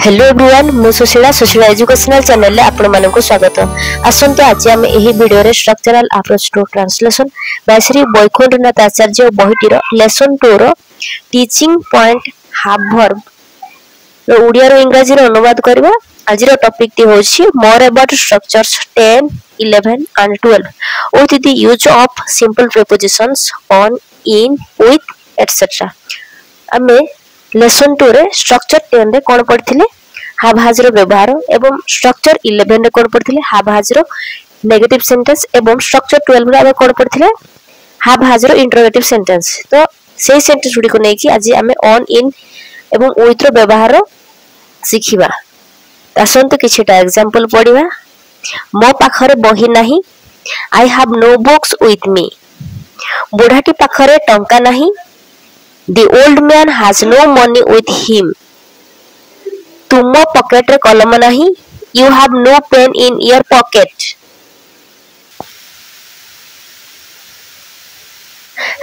Hello everyone मु Sushila educational channel ले आपण मानक स्वागत। आसंतो आज हम एही वीडियो रे structural approach to translation by Shri Baikunthanath Acharya बहिटीर लेसन 2 रो टीचिंग पॉइंट हाफ वर्ब रो उड़िया रो इंग्रजी रो अनुवाद करबा। आज रो टॉपिक टी होछि मोर about structures 10 11 and 12 with the use of simple prepositions on in with etc। हमें लेसन 2 रे स्ट्रक्चर 10 रे कोन पढ़थिले हाभाज रो व्यवहार एवं स्ट्रक्चर 11 रे कोन पढ़थिले हाभाज रो नेगेटिव सेंटेंस एवं स्ट्रक्चर 12 रे कोन पढ़थिले हाभाज रो इंटरोगेटिव सेंटेंस। तो सेही सेंटेंस गुडी को नै कि आज हमें ऑन इन एवं विथ रो व्यवहार सिखिबा। आसंत किछटा एग्जांपल पढिबा। मो पाखरे बही नाही, I have no books with me. बुढाटी पाखरे टंका नाही, The old man has no money with him. तुम पॉकेट रे कलम नहीं, You have no pen in your pocket.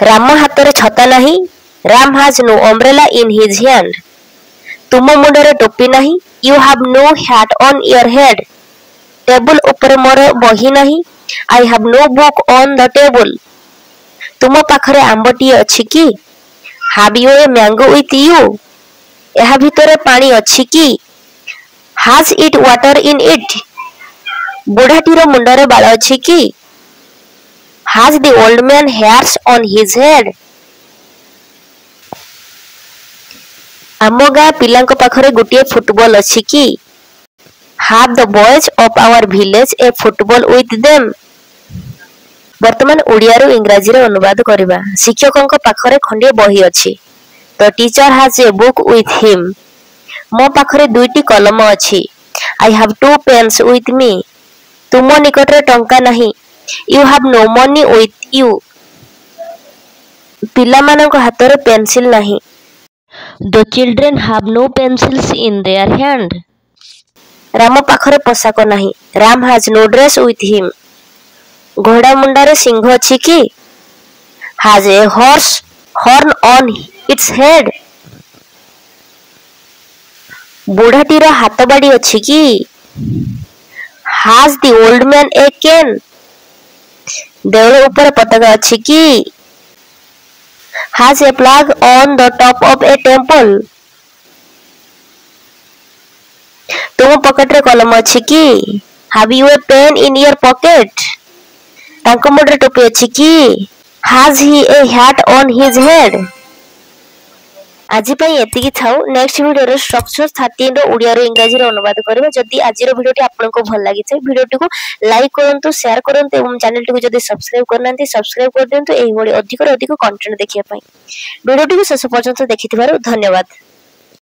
Ram हाथ रे छता नहीं, Ram has no umbrella in his hand. तुम मुंड रे टोपी नहीं, You have no hat on your head. Table ऊपर मोर बही नहीं, I have no book on the table. तुम पाखरे आंबटी अछि की? Have you a mango with you? एहा भितरे पानी अछि की? Has it water in it? बुढाटीर मुंडरे बाल अछि की? Has the old man hairs on his head? आमो गा पिलांक पाखरे गुटिए फुटबॉल अछि की? Have the boys of our village a football with them? वर्तमान उड़िया रो इंग्रजी रो अनुवाद करबा। शिक्षकक पाखरे खंडे बही अछि। तो teacher has a book with him. मो पाखरे दुईटी कलम अछि। I have two pens with me. तुम निकट रे टंका नहीं, you have no money with you. पिला मानक हाथ रे पेंसिल नहीं। The children have no pencils in their hand. Ram पाखरे पोशाक नहीं, Ram has no dress with him. घोड़ा मुंडारे सिंह अछि की? Has a horse horn on its head. बुढाटीर हाथ बाड़ी अछि की? हैज द ओल्ड मैन ए केन। देउल ऊपर पताका अछि की? Has A flag on the top of A temple. तुम पॉकेट रे कलम अछि की? Have U A pain in your pocket? तांको मुंडरे टोपी अछि की? Has he A hat on his head. आज पई एतिकी थाउ। नेक्स्ट वीडियो रो स्ट्रक्चर 13 रो उड़िया रो इंग्रजी रो अनुवाद करबे। जदि आज रो वीडियोटी आपनको भल लागि छै वीडियोटी को लाइक करंतु, शेयर करंतु एवं चैनल टी को जदि सब्सक्राइब करनांती सब्सक्राइब कर देंतु एही बडी अधिक रो अधिक कंटेंट देखिया पई। वीडियोटी को शेष पर्यंत देखिथिबारु धन्यवाद।